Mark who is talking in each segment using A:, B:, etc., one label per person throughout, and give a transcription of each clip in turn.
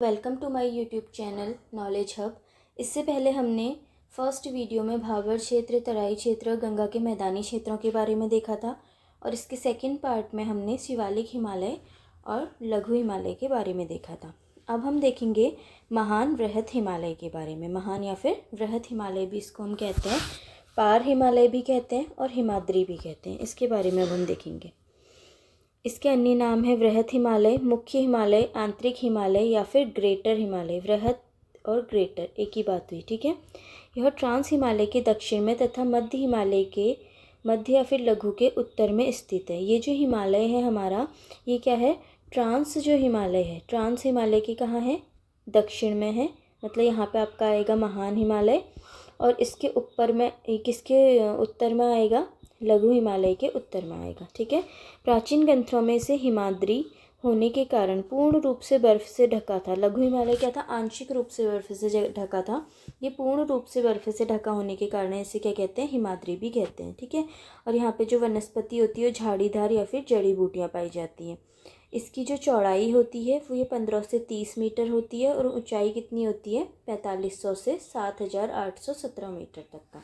A: Welcome to my YouTube channel knowledge hub. इससे पहले हमने फर्स्ट वीडियो में भाबर क्षेत्र, तराई क्षेत्र, गंगा के मैदानी क्षेत्रों के बारे में देखा था और इसके सेकंड पार्ट में हमने शिवालिक हिमालय और लघु हिमालय के बारे में देखा था। अब हम देखेंगे महान वृहत हिमालय के बारे में। महान या फिर वृहत हिमालय भी इसको हम कहते हैं, पार हिमालय भी कहते हैं और हिमाद्री भी कहते हैं। इसके बारे में अब हम देखेंगे। इसके अन्य नाम है वृहत हिमालय, मुख्य हिमालय, आंतरिक हिमालय या फिर ग्रेटर हिमालय। वृहत और ग्रेटर एक ही बात हुई, ठीक है। यह ट्रांस हिमालय के दक्षिण में तथा मध्य हिमालय के मध्य या फिर लघु के उत्तर में स्थित है। ये जो हिमालय है हमारा, ये क्या है? ट्रांस जो हिमालय है, ट्रांस हिमालय की कहाँ है? दक्षिण में है। मतलब यहाँ पे आपका आएगा महान हिमालय और इसके ऊपर में, किसके उत्तर में आएगा? लघु हिमालय के उत्तर में आएगा, ठीक है। प्राचीन ग्रंथों में से हिमाद्री होने के कारण पूर्ण रूप से बर्फ से ढका था। लघु हिमालय क्या था? आंशिक रूप से बर्फ से ढका था। ये पूर्ण रूप से बर्फ से ढका होने के कारण इसे क्या कहते हैं? हिमाद्री भी कहते हैं, ठीक है। और यहाँ पे जो वनस्पति होती है झाड़ीदार या फिर जड़ी बूटियाँ पाई जाती हैं। इसकी जो चौड़ाई होती है वो ये 15 से 30 मीटर होती है और ऊंचाई कितनी होती है? 4500 से 7817 मीटर तक का।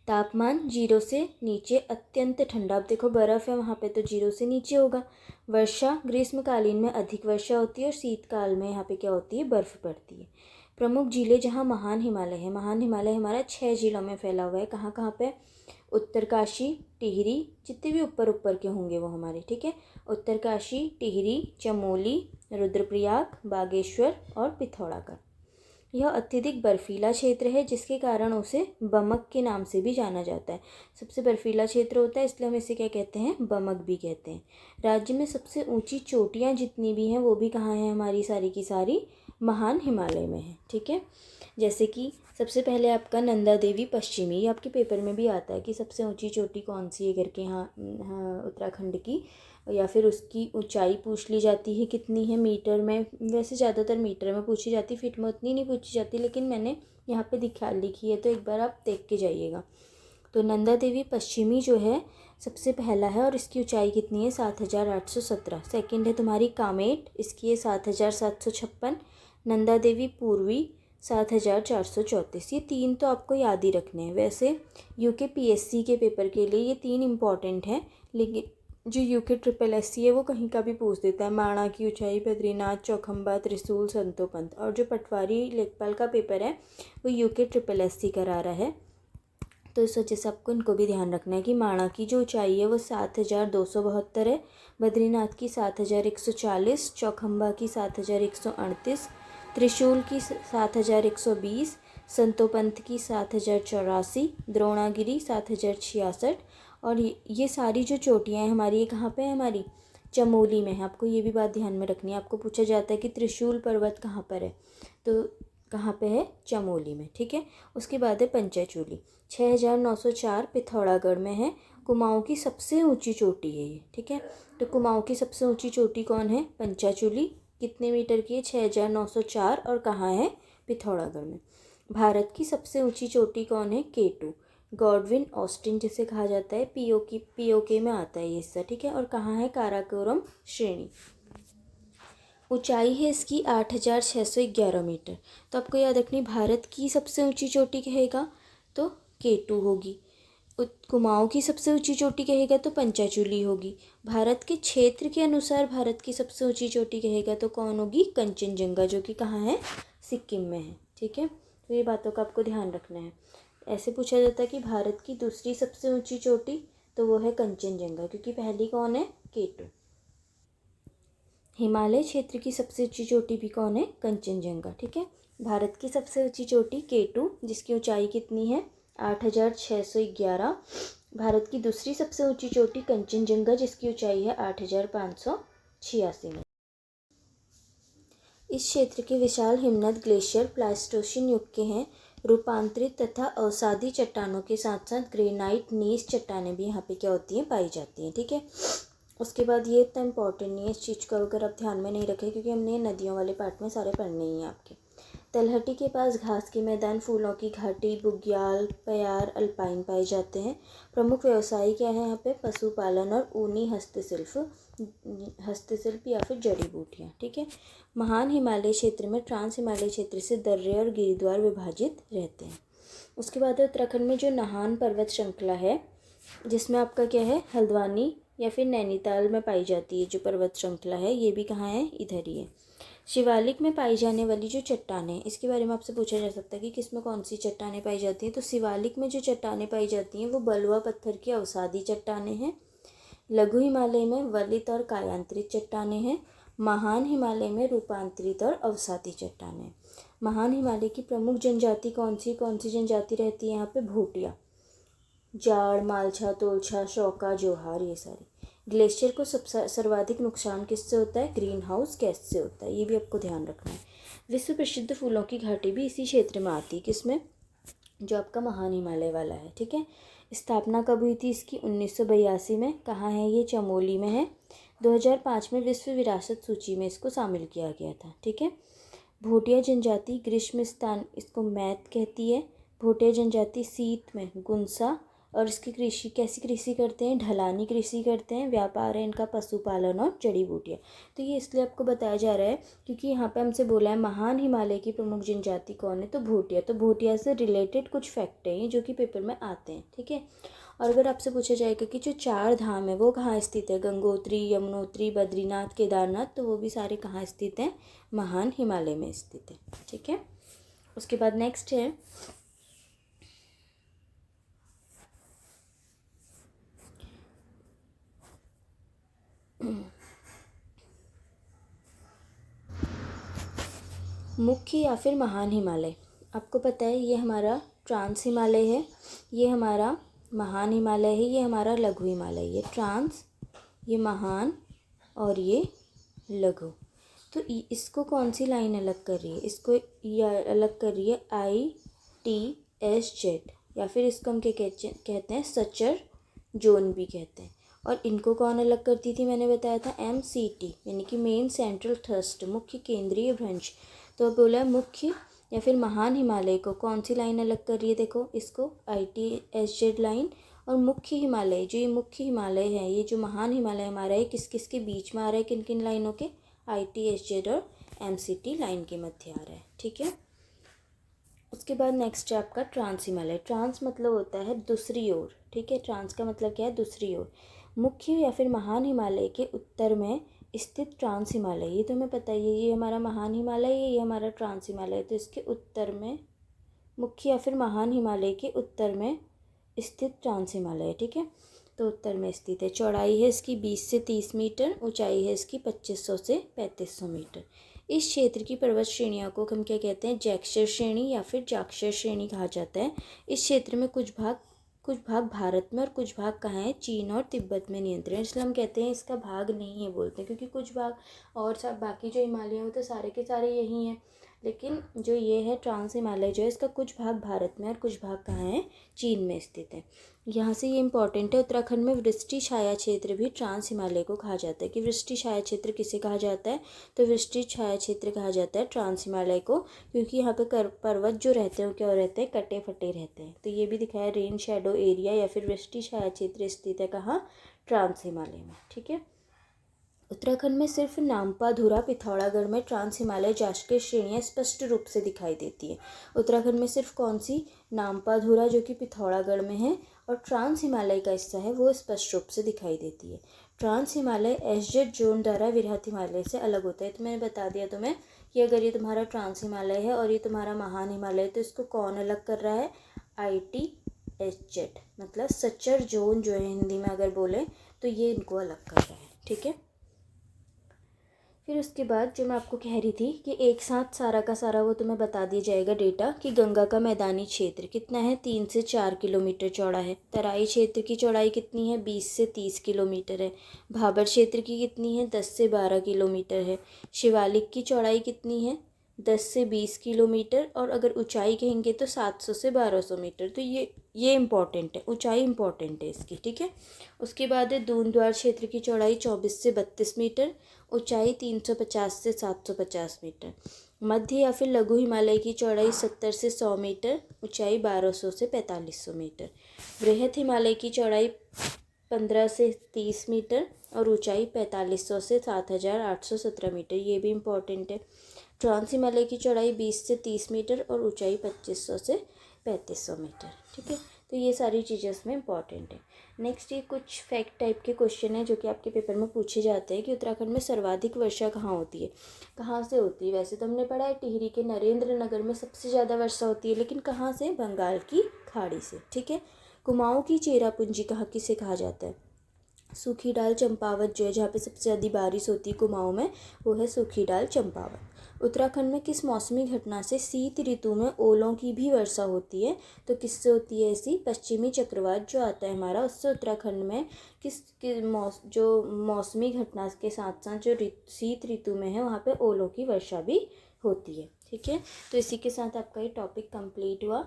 A: तापमान 0 से नीचे अत्यंत ठंडा। अब देखो बर्फ़ है वहाँ पे तो 0 से नीचे होगा। वर्षा ग्रीष्मकालीन में अधिक वर्षा होती है और शीतकाल में यहाँ पे क्या होती है? बर्फ़ पड़ती है। प्रमुख जिले जहाँ महान हिमालय है, महान हिमालय हमारा 6 जिलों में फैला हुआ है। कहाँ कहाँ पे? उत्तरकाशी, टिहरी, जितने भी ऊपर के होंगे वो हमारे, ठीक है। उत्तरकाशी, टिहरी, चमोली, रुद्रप्रयाग, बागेश्वर और पिथौरागढ़। यह अत्यधिक बर्फीला क्षेत्र है जिसके कारण उसे बमक के नाम से भी जाना जाता है। सबसे बर्फीला क्षेत्र होता है इसलिए हम इसे क्या कहते हैं? बमक भी कहते हैं। राज्य में सबसे ऊंची चोटियां जितनी भी हैं वो भी कहाँ हैं? हमारी सारी की सारी महान हिमालय में है, ठीक है। जैसे कि सबसे पहले आपका नंदा देवी पश्चिमी, आपके पेपर में भी आता है कि सबसे ऊंची चोटी कौन सी है करके। हाँ, उत्तराखंड की, या फिर उसकी ऊंचाई पूछ ली जाती है कितनी है मीटर में। वैसे ज़्यादातर मीटर में पूछी जाती, फीट में उतनी नहीं पूछी जाती, लेकिन मैंने यहाँ पे लिखी है तो एक बार आप देख के जाइएगा। तो नंदा देवी पश्चिमी जो है सबसे पहला है और इसकी ऊंचाई कितनी है? 7817। सेकंड है तुम्हारी कामेट, इसकी है 7756। नंदा देवी पूर्वी 7434। ये तीन तो आपको याद ही रखने हैं। वैसे यूके पीएससी के पेपर के लिए ये तीन इम्पॉर्टेंट हैं, लेकिन जो यूके ट्रिपल एससी है वो कहीं का भी पूछ देता है। माणा की ऊंचाई, बद्रीनाथ, चौखंबा, त्रिशूल, संतोपंत। और जो पटवारी लेखपाल का पेपर है वो यूके ट्रिपल एससी करा रहा है, तो इस वजह से आपको इनको भी ध्यान रखना है कि माणा की जो ऊंचाई है वो 7272 है, बद्रीनाथ की 7140, चौखंबा की 7138, त्रिशूल की 7120, संतोपंत की 7084, द्रोणागिरी 7066। और ये सारी जो चोटियाँ हैं हमारी, ये कहाँ पे है? हमारी चमोली में है। आपको ये भी बात ध्यान में रखनी है। आपको पूछा जाता है कि त्रिशूल पर्वत कहाँ पर है, तो कहाँ पे है? चमोली में, ठीक है। उसके बाद है पंचाचूली, 6904 पिथौरागढ़ में है। कुमाऊँ की सबसे ऊंची चोटी है ये, ठीक है। तो कुमाऊँ की सबसे ऊंची चोटी कौन है? पंचाचूली। कितने मीटर की है? 6904 और कहाँ है? पिथौरागढ़ में। भारत की सबसे ऊंची चोटी कौन है? K2, गॉडविन ऑस्टिन जिसे कहा जाता है। पीओके में आता है ये हिस्सा, ठीक है। और कहाँ है? काराकोरम श्रेणी। ऊंचाई है इसकी 8611 मीटर। तो आपको याद रखनी, भारत की सबसे ऊंची चोटी कहेगा तो K2 होगी। कुमाऊँ की सबसे ऊंची चोटी कहेगा तो पंचाचूली होगी। भारत के क्षेत्र के अनुसार भारत की सबसे ऊंची चोटी कहेगा तो कौन होगी? कंचनजंगा, जो कि कहाँ है? सिक्किम में है, ठीक है। तो ये बातों का आपको ध्यान रखना है। ऐसे पूछा जाता है कि भारत की दूसरी सबसे ऊंची चोटी, तो वो है कंचनजंगा, क्योंकि पहली कौन है? K2। हिमालय क्षेत्र की सबसे ऊंची चोटी भी कौन है? कंचनजंगा, ठीक है। भारत की सबसे ऊंची चोटी K2 जिसकी ऊंचाई कितनी है? 8611। भारत की दूसरी सबसे ऊंची चोटी कंचनजंगा जिसकी ऊंचाई है 8586 मीटर। इस क्षेत्र के विशाल हिमनद ग्लेशियर प्लाइस्टोसिन युग के हैं। रूपांतरित तथा अवसादी चट्टानों के साथ साथ ग्रेनाइट नीस चट्टानें भी यहाँ पे क्या होती हैं? पाई जाती हैं, ठीक है। उसके बाद ये इतना इंपॉर्टेंट नहीं है, इस चीज़ को अगर आप ध्यान में नहीं रखें, क्योंकि हमने नदियों वाले पार्ट में सारे पढ़ने ही हैं आपके। तलहटी के पास घास के मैदान, फूलों की घाटी, बुग्याल, प्यार, अल्पाइन पाए जाते हैं। प्रमुख व्यवसाय क्या है यहाँ पे? पशुपालन और ऊनी हस्तशिल्प या फिर जड़ी बूटियाँ। ठीक है। महान हिमालय क्षेत्र में ट्रांस हिमालय क्षेत्र से दर्रे और गिरिद्वार विभाजित रहते हैं। उसके बाद उत्तराखंड में जो नाहन पर्वत श्रृंखला है, जिसमें आपका क्या है, हल्द्वानी या फिर नैनीताल में पाई जाती है जो पर्वत श्रृंखला है, ये भी कहाँ है? इधर ही है। शिवालिक में पाई जाने वाली जो चट्टानें, इसके बारे में आपसे पूछा जा सकता है कि किसमें कौन सी चट्टानें पाई जाती हैं। तो शिवालिक में जो चट्टानें पाई जाती हैं वो बलुआ पत्थर की अवसादी चट्टानें हैं। लघु हिमालय में वलित और कायांतरित चट्टानें हैं। महान हिमालय में रूपांतरित और अवसादी चट्टानें। महान हिमालय की प्रमुख जनजाति कौन सी जनजाति रहती है यहाँ पे? भूटिया, जाड़, मालछा, तोलछा, शौका, जोहार, ये सारी। ग्लेशियर को सर्वाधिक नुकसान किससे होता है? ग्रीन हाउस गैस से होता है, ये भी आपको ध्यान रखना है। विश्व प्रसिद्ध फूलों की घाटी भी इसी क्षेत्र में आती है। किसमें? जो आपका महान हिमालय वाला है। ठीक है। स्थापना कब हुई थी इसकी? 1982 में। कहाँ है ये? चमोली में है। 2005 में विश्व विरासत सूची में इसको शामिल किया गया था। ठीक है। भोटिया जनजाति ग्रीष्म स्थान, इसको मैत कहती है। भोटिया जनजाति शीत में गुनसा, और इसकी कृषि कैसी कृषि करते हैं? ढलानी कृषि करते हैं। व्यापार है इनका पशुपालन और जड़ी बूटियाँ। तो ये इसलिए आपको बताया जा रहा है क्योंकि यहाँ पे हमसे बोला है महान हिमालय की प्रमुख जनजाति कौन है? तो भोटिया। तो भोटिया से रिलेटेड कुछ फैक्ट हैं जो कि पेपर में आते हैं। ठीक है। और अगर आपसे पूछा जाएगा कि जो 4 धाम है वो कहाँ स्थित है? गंगोत्री, यमुनोत्री, बद्रीनाथ, केदारनाथ, तो वो भी सारे कहाँ स्थित हैं? महान हिमालय में स्थित है। ठीक है। उसके बाद नेक्स्ट है मुख्य या फिर महान हिमालय। आपको पता है ये हमारा ट्रांस हिमालय है, ये हमारा महान हिमालय है, ये हमारा लघु हिमालय। ये ट्रांस, ये महान और ये लघु। तो इसको कौन सी लाइन अलग कर रही है? इसको ये अलग कर रही है ITSZ, या फिर इसको हम क्या कहते हैं? सचर जोन भी कहते हैं। और इनको कौन अलग करती थी? मैंने बताया था MCT, यानी कि मेन सेंट्रल थ्रस्ट, मुख्य केंद्रीय भ्रंश। तो बोला मुख्य या फिर महान हिमालय को कौन सी लाइन अलग कर रही है? देखो इसको ITSZ लाइन। और मुख्य हिमालय, जो ये मुख्य हिमालय है, ये जो महान हिमालय हमारा है, किस किस के बीच में आ रहा है? किन किन लाइनों के? ITSZ और MCT लाइन के मध्य आ रहा है। ठीक है। उसके बाद नेक्स्ट है आपका ट्रांस हिमालय। ट्रांस मतलब होता है दूसरी ओर। ठीक है। ट्रांस का मतलब क्या है? दूसरी ओर। मुख्य या फिर महान हिमालय के उत्तर में स्थित ट्रांस हिमालय, ये तो हमें पता ही है, ये हमारा महान हिमालय है, ये हमारा ट्रांस हिमालय। तो इसके उत्तर में मुख्य या फिर महान हिमालय के उत्तर में स्थित ट्रांस हिमालय। ठीक है। तो उत्तर में स्थित है। चौड़ाई है इसकी 20 से 30 मीटर, ऊंचाई है इसकी 2500 से 3500 मीटर। इस क्षेत्र की पर्वत श्रेणियों को हम क्या कहते हैं? जैक्सर श्रेणी या फिर जाक्सर श्रेणी कहा जाता है। इस क्षेत्र में कुछ भाग भारत में और कुछ भाग कहाँ है? चीन और तिब्बत में नियंत्रण। इसलिए हम कहते हैं इसका भाग नहीं है बोलते हैं, क्योंकि कुछ भाग और सब बाकी जो हिमालय हैं वो तो सारे के सारे यही हैं, लेकिन जो ये है ट्रांस हिमालय जो है, इसका कुछ भाग भारत में और कुछ भाग कहाँ है? चीन में स्थित है। यहाँ से ये इंपॉर्टेंट है। उत्तराखंड में वृष्टि छाया क्षेत्र भी ट्रांस हिमालय को कहा जाता है। कि वृष्टि छाया क्षेत्र किसे कहा जाता है? तो वृष्टि छाया क्षेत्र कहा जाता है ट्रांस हिमालय को, क्योंकि यहाँ पे पर्वत जो रहते हैं वो क्या रहते हैं? कटे फटे रहते हैं। तो ये भी दिखाया रेन शेडो एरिया या फिर वृष्टि छाया क्षेत्र स्थित है कहाँ? ट्रांस हिमालय में। ठीक है। उत्तराखंड में सिर्फ नामपा, धुरा, पिथौरागढ़ में ट्रांस हिमालय जाक्सर श्रेणियाँ स्पष्ट रूप से दिखाई देती है। उत्तराखंड में सिर्फ कौन सी? नामपा, धुरा जो कि पिथौरागढ़ में है, और ट्रांस हिमालय का हिस्सा है वो स्पष्ट रूप से दिखाई देती है। ट्रांस हिमालय SZ जोन द्वारा वृहत हिमालय से अलग होता है। तो मैंने बता दिया तुम्हें कि अगर ये तुम्हारा ट्रांस हिमालय है और ये तुम्हारा महान हिमालय है, तो इसको कौन अलग कर रहा है? ITSZ, मतलब सचर जोन जो है हिंदी में अगर बोले तो ये इनको अलग कर रहा है। ठीक है। फिर उसके बाद जो मैं आपको कह रही थी कि एक साथ सारा का सारा वो तुम्हें बता दिया जाएगा डेटा कि गंगा का मैदानी क्षेत्र कितना है? 3 से 4 किलोमीटर चौड़ा है। तराई क्षेत्र की चौड़ाई कितनी है? 20 से 30 किलोमीटर है। भाबर क्षेत्र की कितनी है? 10 से 12 किलोमीटर है। शिवालिक की चौड़ाई कितनी है? 10 से 20 किलोमीटर, और अगर ऊंचाई कहेंगे तो 700 से 1200 मीटर। तो ये इम्पॉर्टेंट है, ऊंचाई इम्पॉर्टेंट है इसकी, ठीक है। उसके बाद है दूनद्वार क्षेत्र की चौड़ाई 24 से 32 मीटर, ऊंचाई 350 से 750 मीटर। मध्य या फिर लघु हिमालय की चौड़ाई 70 से 100 मीटर, ऊंचाई 1200 से 4500 मीटर। बृहद हिमालय की चौड़ाई 15 से 30 मीटर और ऊंचाई 4500 से 7817 मीटर, ये भी इम्पॉर्टेंट है। ट्रांस हिमालय की चौड़ाई 20 से 30 मीटर और ऊंचाई 2500 से 3500 मीटर, ठीक है। तो ये सारी चीज़ें इसमें इंपॉर्टेंट है। नेक्स्ट ये कुछ फैक्ट टाइप के क्वेश्चन है जो कि आपके पेपर में पूछे जाते हैं कि उत्तराखंड में सर्वाधिक वर्षा कहाँ होती है, कहाँ से होती है। वैसे तो हमने पढ़ा है टिहरी के नरेंद्र नगर में सबसे ज़्यादा वर्षा होती है, लेकिन कहाँ से? बंगाल की खाड़ी से, ठीक है। कुमाऊँ की चेरापूंजी कहाँ किसे कहा जाता है? सूखीडाल चंपावत जो है, जहाँ पे सबसे ज़्यादा बारिश होती है कुमाऊँ में, वो है सूखीडाल चंपावत। उत्तराखंड में किस मौसमी घटना से शीत ऋतु में ओलों की भी वर्षा होती है? तो किससे होती है ऐसी? पश्चिमी चक्रवात जो आता है हमारा, उससे उत्तराखंड में जो मौसमी घटना के साथ साथ जो शीत ऋतु में है वहाँ पे ओलों की वर्षा भी होती है, ठीक है। तो इसी के साथ आपका ये टॉपिक कंप्लीट हुआ।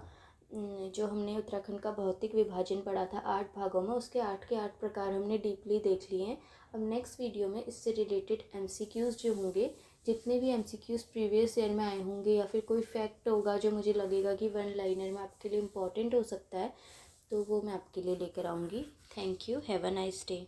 A: जो हमने उत्तराखंड का भौतिक विभाजन पढ़ा था 8 भागों में, उसके 8 के 8 प्रकार हमने डीपली देख लिए हैं। अब नेक्स्ट वीडियो में इससे रिलेटेड एमसीक्यूज़ जो होंगे, जितने भी एमसीक्यूज़ प्रीवियस ईयर में आए होंगे या फिर कोई फैक्ट होगा जो मुझे लगेगा कि वन लाइनर में आपके लिए इम्पॉर्टेंट हो सकता है, तो वो मैं आपके लिए लेकर आऊँगी। Thank you, have a nice day.